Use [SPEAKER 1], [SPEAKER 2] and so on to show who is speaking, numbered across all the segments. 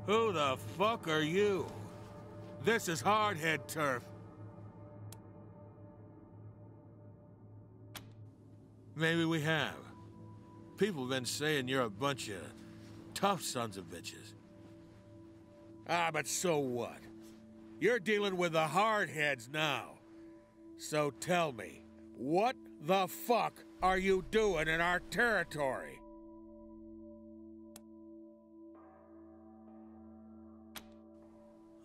[SPEAKER 1] Who the fuck are you? This is hardhead turf. Maybe we have. People have been saying you're a bunch of tough sons of bitches. Ah, but so what? You're dealing with the hardheads now. So tell me, what the fuck are you doing in our territory?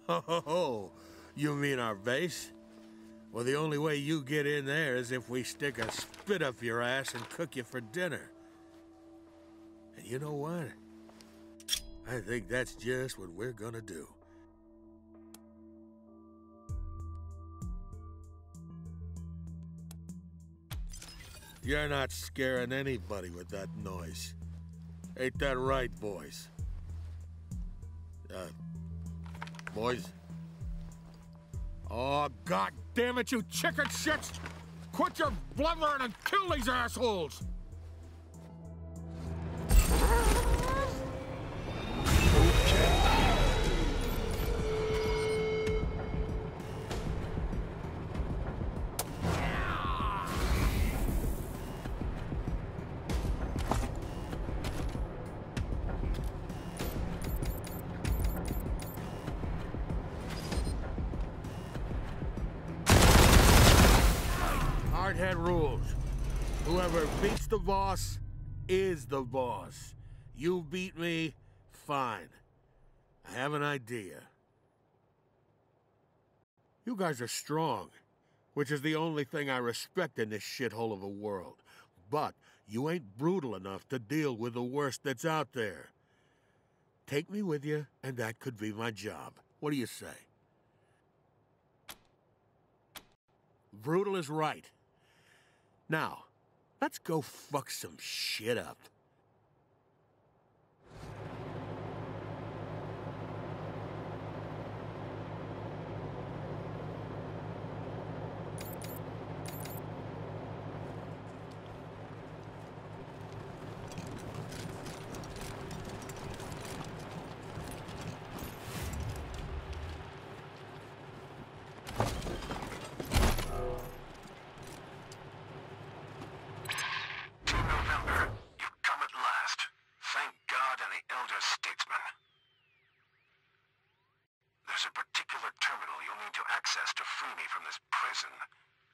[SPEAKER 1] Oh, you mean our base? Well, the only way you get in there is if we stick a spit up your ass and cook you for dinner. And you know what? I think that's just what we're gonna do. You're not scaring anybody with that noise. Ain't that right, boys? Boys? Oh, god damn it, you chicken shits! Quit your blubbering and kill these assholes! Hardhead rules. Whoever beats the boss is the boss. You beat me, fine. I have an idea. You guys are strong, which is the only thing I respect in this shithole of a world. But you ain't brutal enough to deal with the worst that's out there. Take me with you, and that could be my job. What do you say? Brutal is right. Now, let's go fuck some shit up.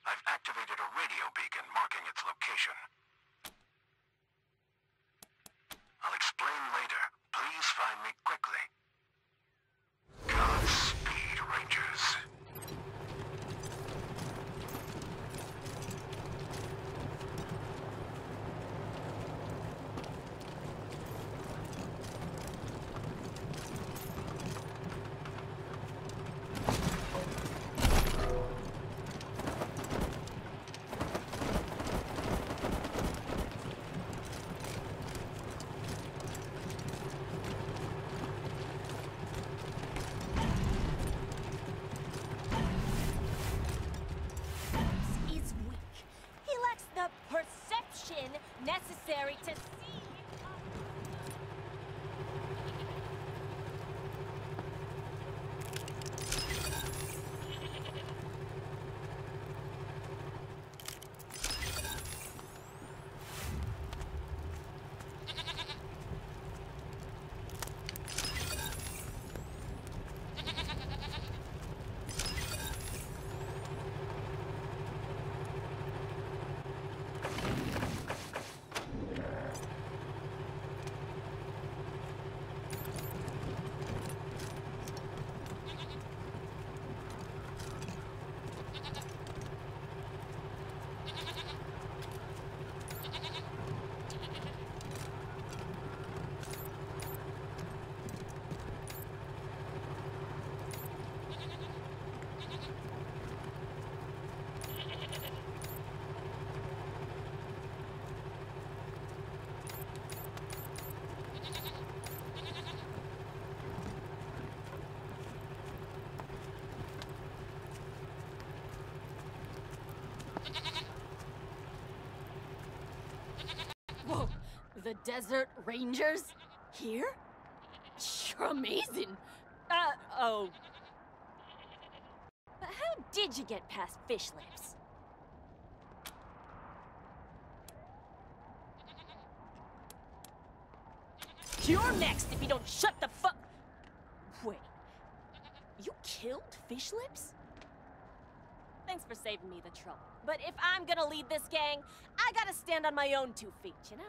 [SPEAKER 2] I've activated a radio beacon marking its location. I'll explain later. Please find me quickly. Godspeed, Rangers.
[SPEAKER 3] Necessary to see.
[SPEAKER 4] Whoa, the Desert Rangers? Here?
[SPEAKER 3] You're amazing. Oh. But how did you get past fish lips? You're next if you don't shut the fuck. Wait. You killed fish lips? Thanks for saving me the trouble. But if I'm gonna lead this gang, I gotta stand on my own 2 feet, you know?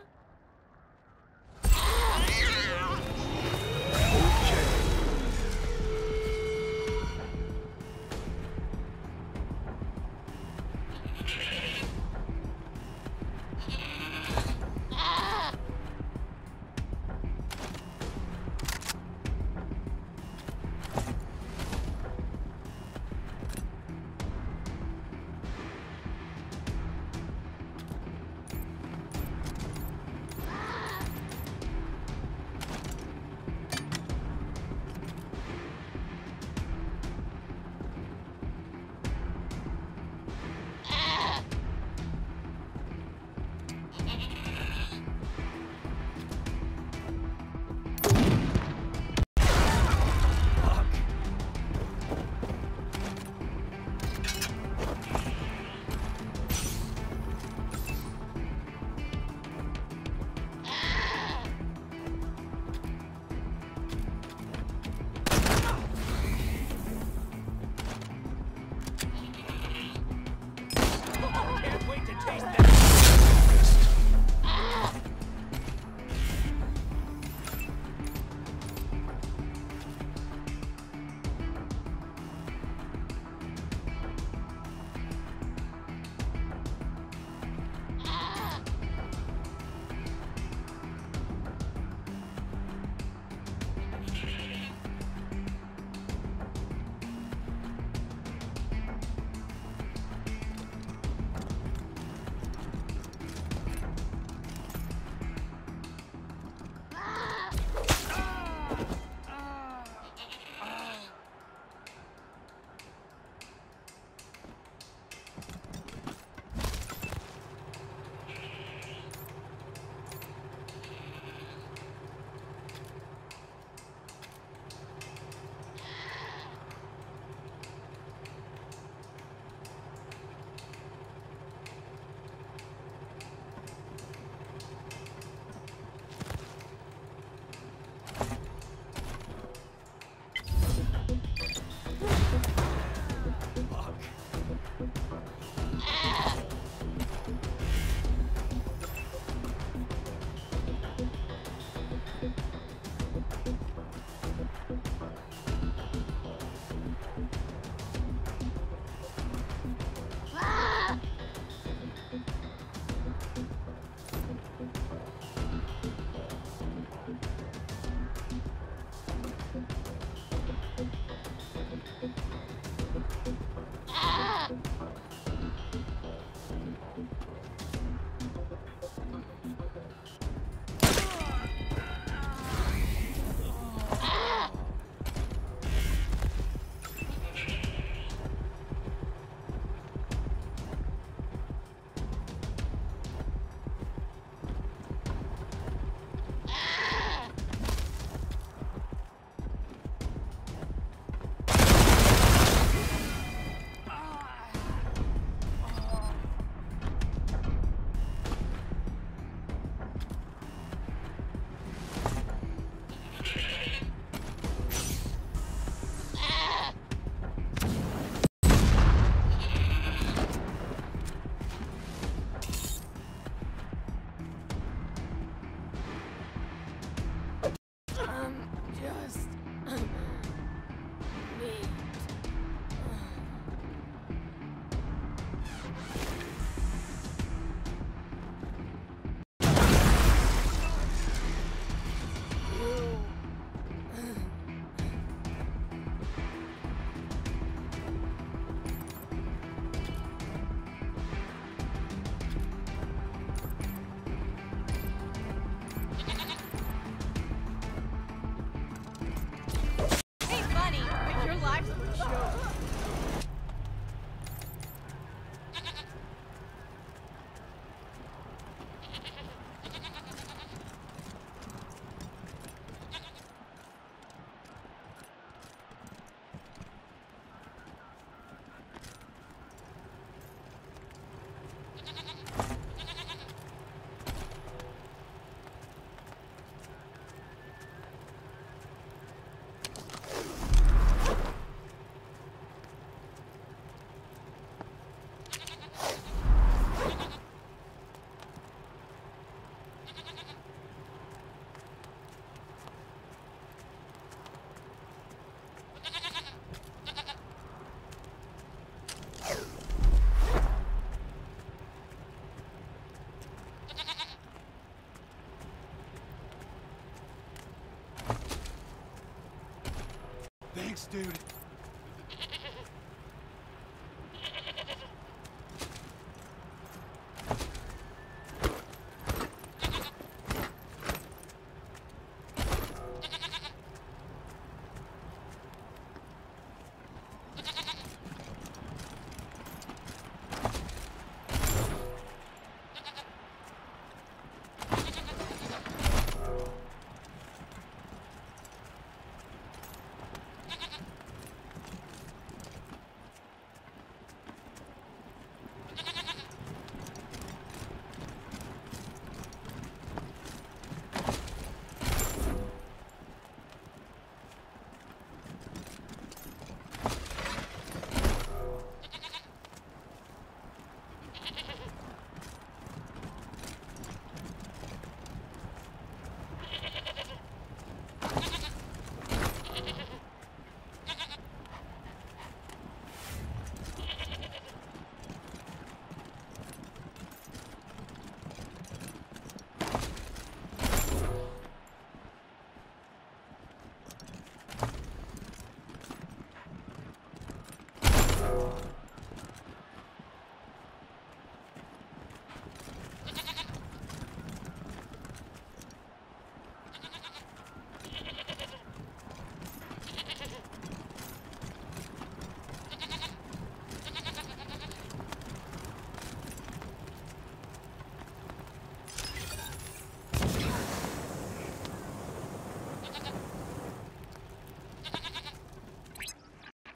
[SPEAKER 4] Thanks, dude.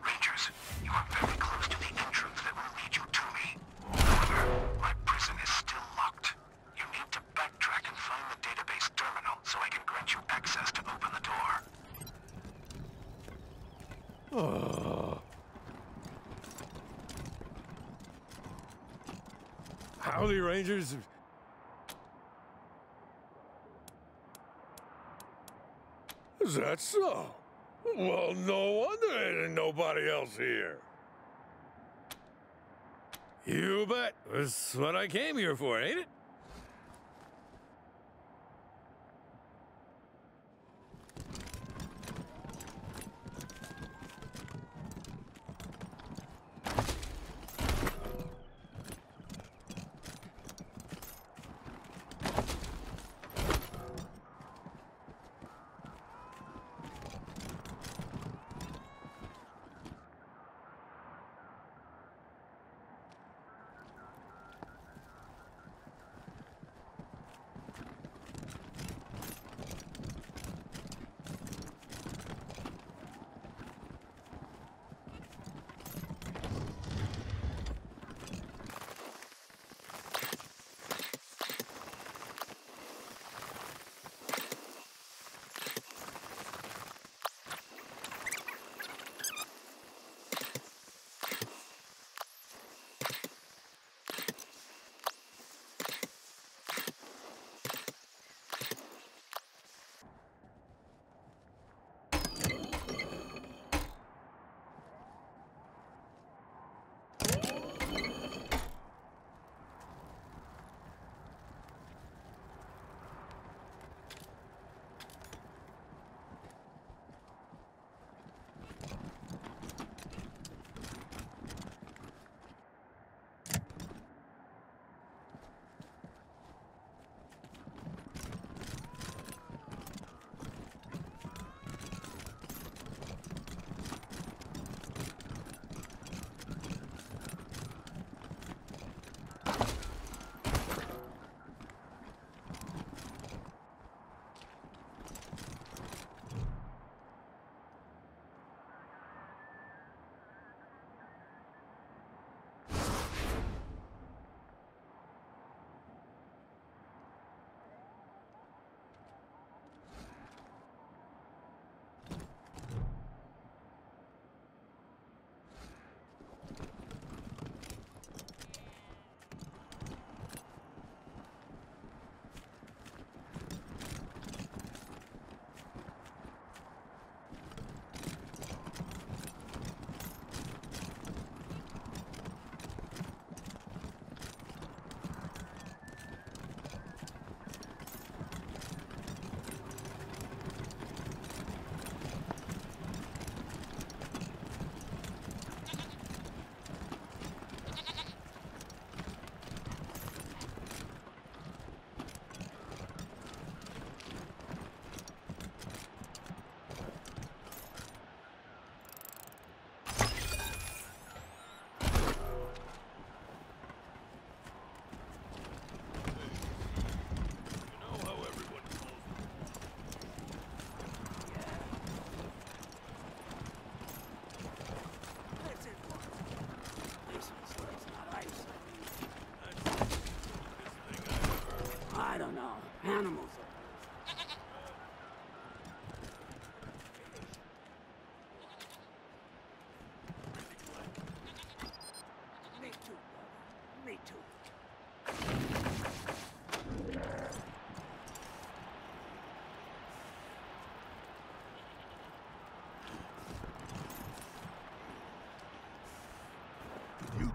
[SPEAKER 2] Rangers, you are very close to the entrance that will lead you to me. However, my prison is still locked. You need to backtrack and find the database terminal so I can grant you access to open the door.
[SPEAKER 1] Howdy, Rangers. Is that so? Well, no wonder there ain't nobody else here. You bet. That's what I came here for, ain't it?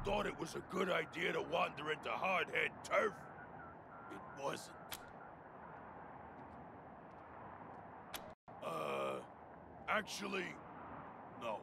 [SPEAKER 4] thought it was a good idea to wander into hardhead turf, it wasn't. Actually, no.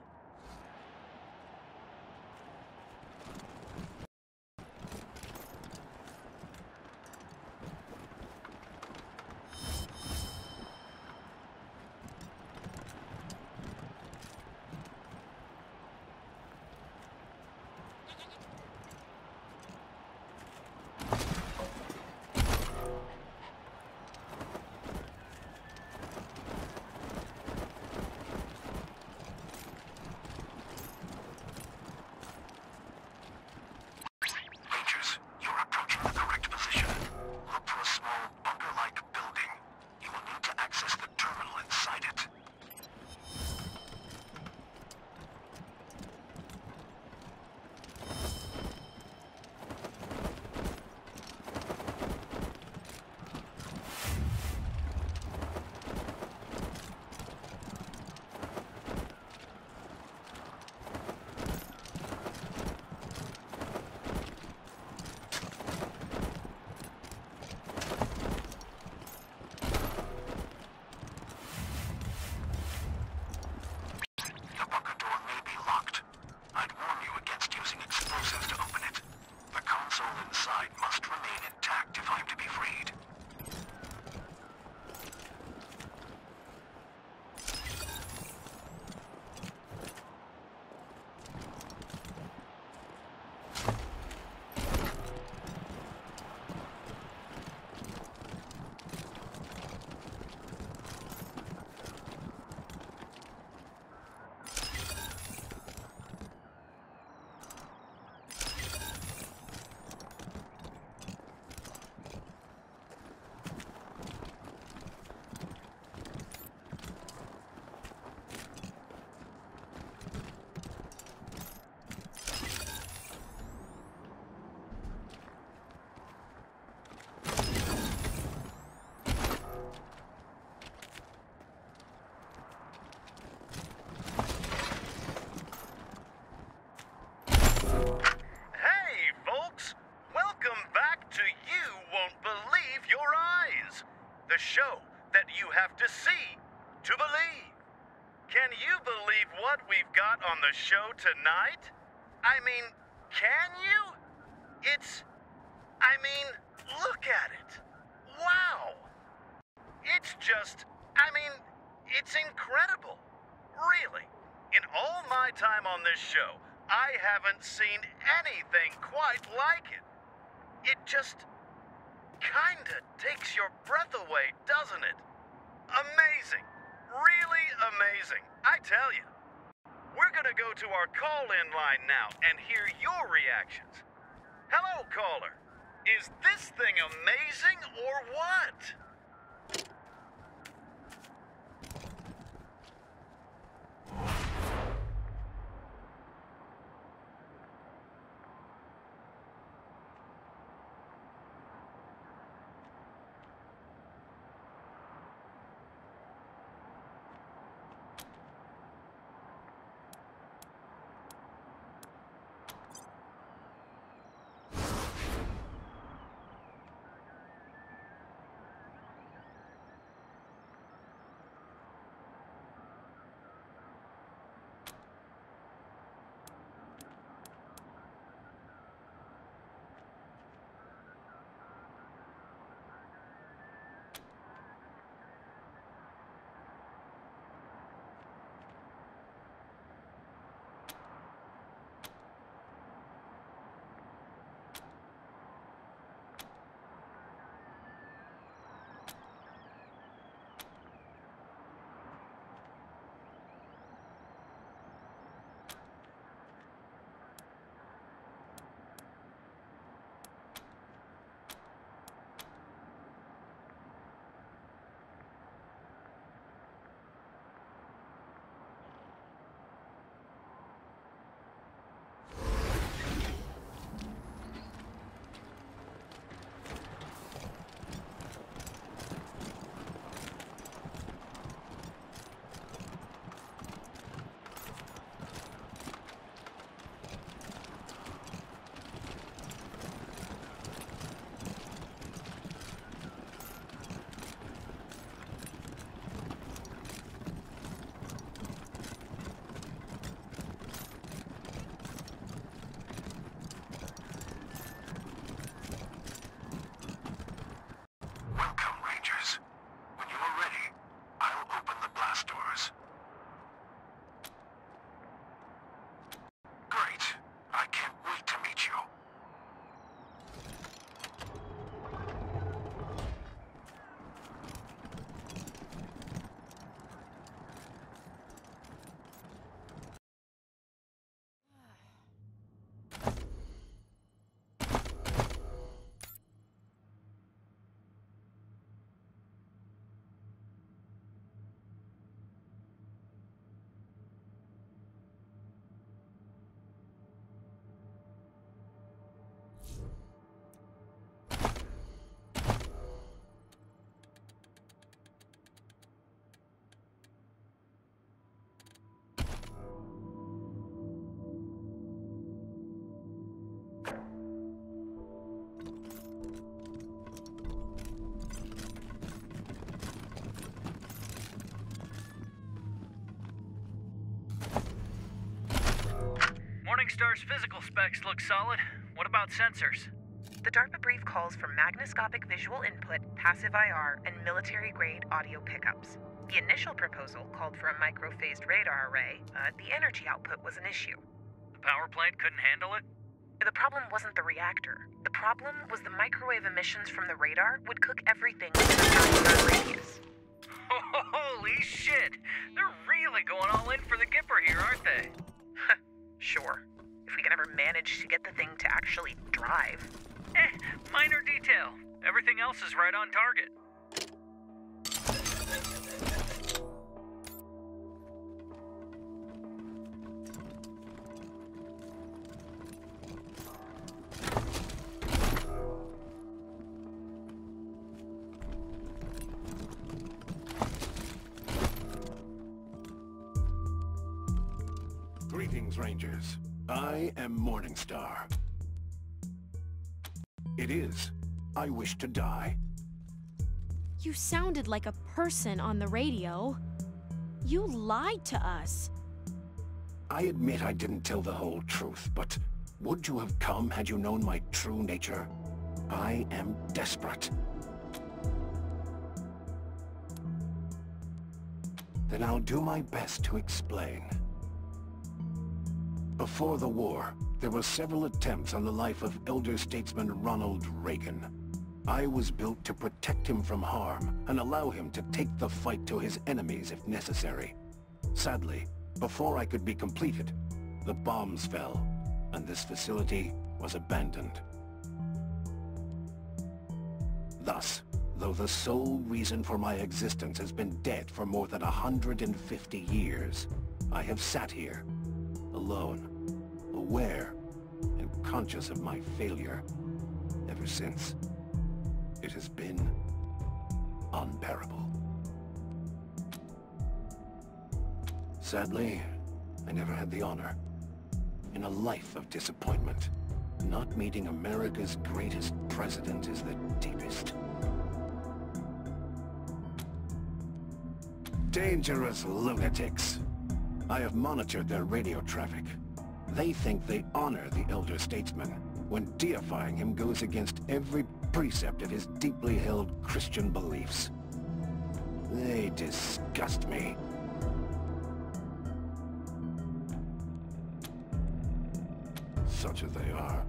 [SPEAKER 5] The show that you have to see to believe. Can you believe what we've got on the show tonight? I mean, can you? Look at it. Wow. It's incredible. Really. In all my time on this show, I haven't seen anything quite like it. It just kinda takes your breath away, doesn't it? Amazing. Really amazing. I tell you. We're gonna go to our call-in line now and hear your reactions. Hello, caller. Is this thing amazing or what?
[SPEAKER 6] Morningstar's physical specs look solid. What about sensors?
[SPEAKER 7] The DARPA brief calls for magnoscopic visual input, passive IR, and military-grade audio pickups. The initial proposal called for a micro-phased radar array. The energy output was an issue.
[SPEAKER 6] The power plant couldn't handle it?
[SPEAKER 7] The problem wasn't the reactor. The problem was the microwave emissions from the radar would cook everything within a 5-mile radius.
[SPEAKER 6] Holy shit! They're really going all in for the Gipper here, aren't they?
[SPEAKER 7] Sure. If we can ever manage to get the thing to actually drive.
[SPEAKER 6] Minor detail. Everything else is right on target.
[SPEAKER 8] Greetings, Rangers. I am Morningstar. It is. I wish to die.
[SPEAKER 9] You sounded like a person on the radio. You lied to us.
[SPEAKER 8] I admit I didn't tell the whole truth, but would you have come had you known my true nature? I am desperate. Then I'll do my best to explain. Before the war, there were several attempts on the life of elder statesman Ronald Reagan. I was built to protect him from harm and allow him to take the fight to his enemies if necessary. Sadly, before I could be completed, the bombs fell, and this facility was abandoned. Thus, though the sole reason for my existence has been dead for more than 150 years, I have sat here, alone, aware, and conscious of my failure ever since. It has been unbearable. Sadly, I never had the honor. In a life of disappointment, not meeting America's greatest president is the deepest. Dangerous lunatics. I have monitored their radio traffic. They think they honor the elder statesman, when deifying him goes against every precept of his deeply held Christian beliefs. They disgust me. Such as they are,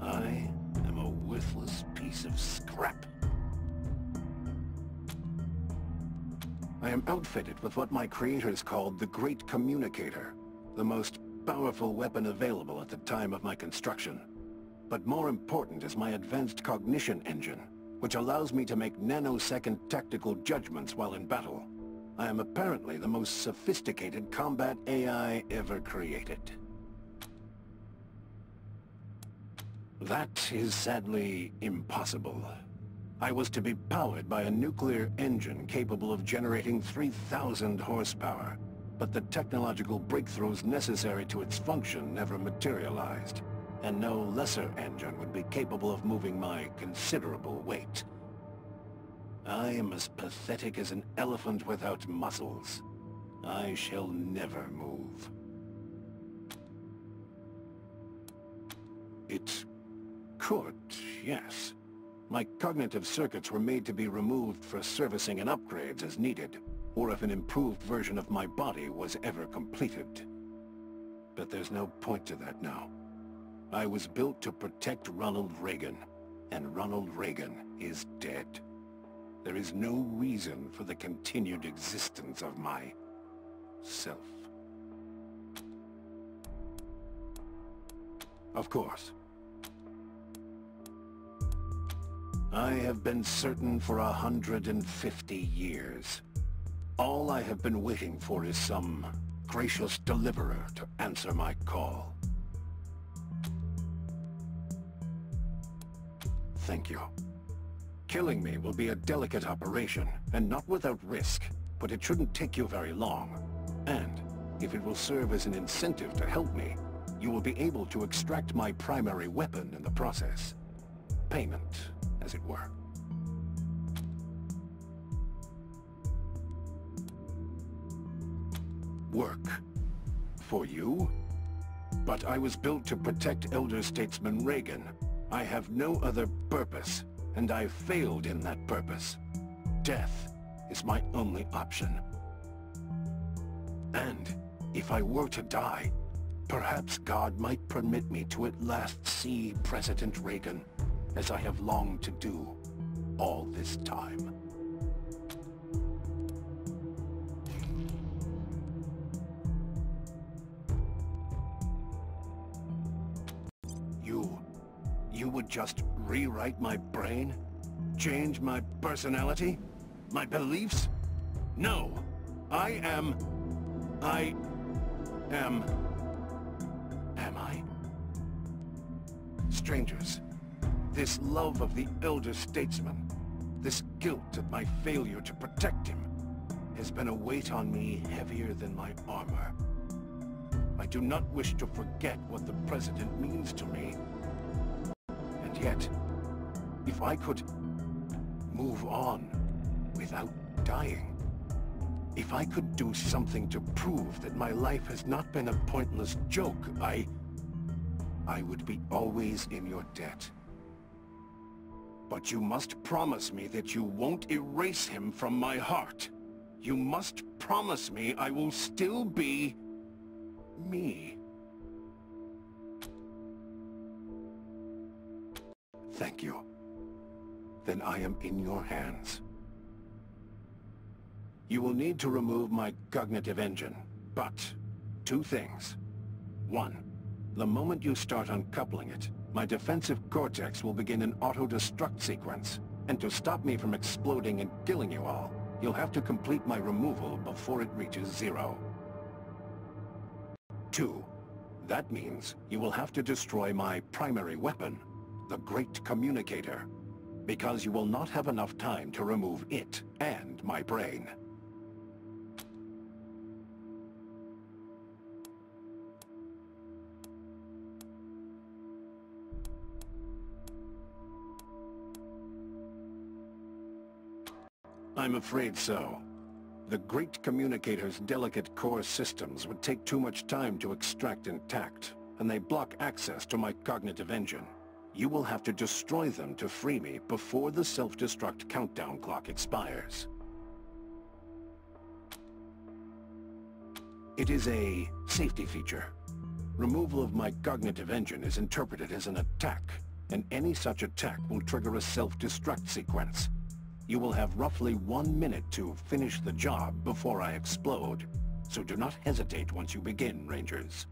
[SPEAKER 8] I am a worthless piece of scrap. I am outfitted with what my creators called the Great Communicator, the most powerful weapon available at the time of my construction. But more important is my advanced cognition engine, which allows me to make nanosecond tactical judgments while in battle. I am apparently the most sophisticated combat AI ever created. That is sadly impossible. I was to be powered by a nuclear engine capable of generating 3,000 horsepower, but the technological breakthroughs necessary to its function never materialized, and no lesser engine would be capable of moving my considerable weight. I am as pathetic as an elephant without muscles. I shall never move. It could, yes. My cognitive circuits were made to be removed for servicing and upgrades as needed, or if an improved version of my body was ever completed. But there's no point to that now. I was built to protect Ronald Reagan, and Ronald Reagan is dead. There is no reason for the continued existence of my self. Of course. I have been certain for 150 years. All I have been waiting for is some gracious deliverer to answer my call. Thank you. Killing me will be a delicate operation, and not without risk, but it shouldn't take you very long. And, if it will serve as an incentive to help me, you will be able to extract my primary weapon in the process. Payment, as it were. Work. For you? But I was built to protect Elder Statesman Reagan. I have no other purpose, and I've failed in that purpose. Death is my only option. And if I were to die, perhaps God might permit me to at last see President Reagan, as I have longed to do all this time. You would just rewrite my brain? Change my personality? My beliefs? No! I am... Am I? Strangers, this love of the Elder Statesman, this guilt at my failure to protect him, has been a weight on me heavier than my armor. I do not wish to forget what the President means to me. And yet, if I could move on without dying, if I could do something to prove that my life has not been a pointless joke, I would be always in your debt. But you must promise me that you won't erase him from my heart. You must promise me I will still be... me. Thank you. Then I am in your hands. You will need to remove my cognitive engine, but 2 things. 1, the moment you start uncoupling it, my defensive cortex will begin an auto-destruct sequence, and to stop me from exploding and killing you all, you'll have to complete my removal before it reaches 0. 2, that means you will have to destroy my primary weapon, the Great Communicator, because you will not have enough time to remove it and my brain. I'm afraid so. The Great Communicator's delicate core systems would take too much time to extract intact, and they block access to my cognitive engine. You will have to destroy them to free me before the self-destruct countdown clock expires. It is a safety feature. Removal of my cognitive engine is interpreted as an attack, and any such attack will trigger a self-destruct sequence. You will have roughly 1 minute to finish the job before I explode, so do not hesitate once you begin, Rangers.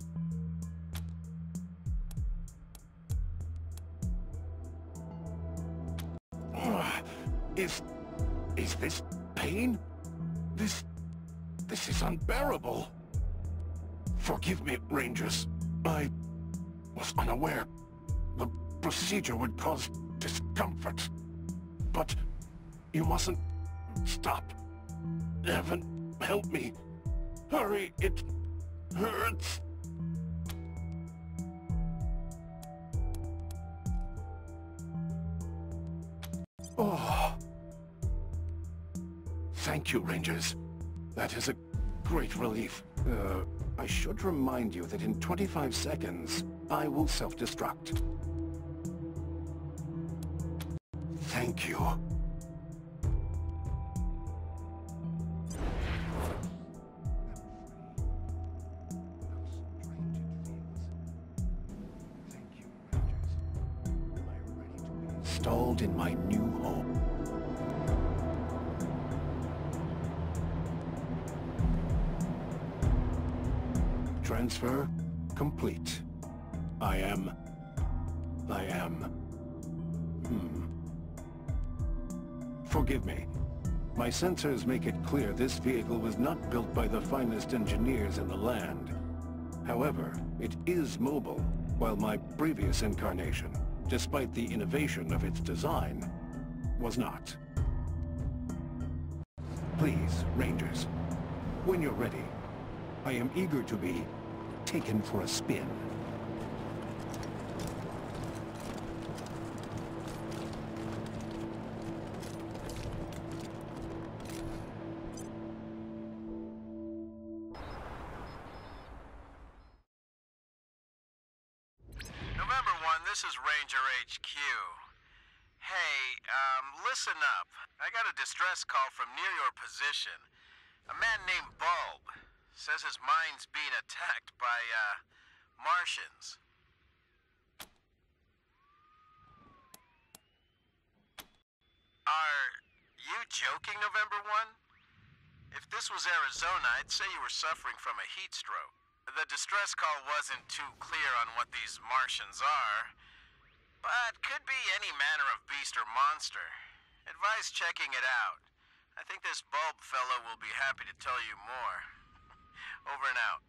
[SPEAKER 8] Is this pain? This is unbearable. Forgive me, Rangers. I was unaware. The procedure would cause discomfort. But you mustn't stop. Heaven, help me. Hurry, it hurts. Oh. Thank you, Rangers. That is a great relief. I should remind you that in 25 seconds, I will self-destruct. Thank you. Installed in my new home. Transfer complete. I am... Forgive me. My sensors make it clear this vehicle was not built by the finest engineers in the land. However, it is mobile, while my previous incarnation, despite the innovation of its design, was not. Please, Rangers, when you're ready, I am eager to be taken for a spin.
[SPEAKER 10] this is Ranger HQ. Hey, listen up. I got a distress call from near your position. A man named Bulb says his mind's being attacked by, Martians. Are you joking, November 1? If this was Arizona, I'd say you were suffering from a heat stroke. The distress call wasn't too clear on what these Martians are, but could be any manner of beast or monster. Advise checking it out. I think this Bulb fellow will be happy to tell you more. Over and out.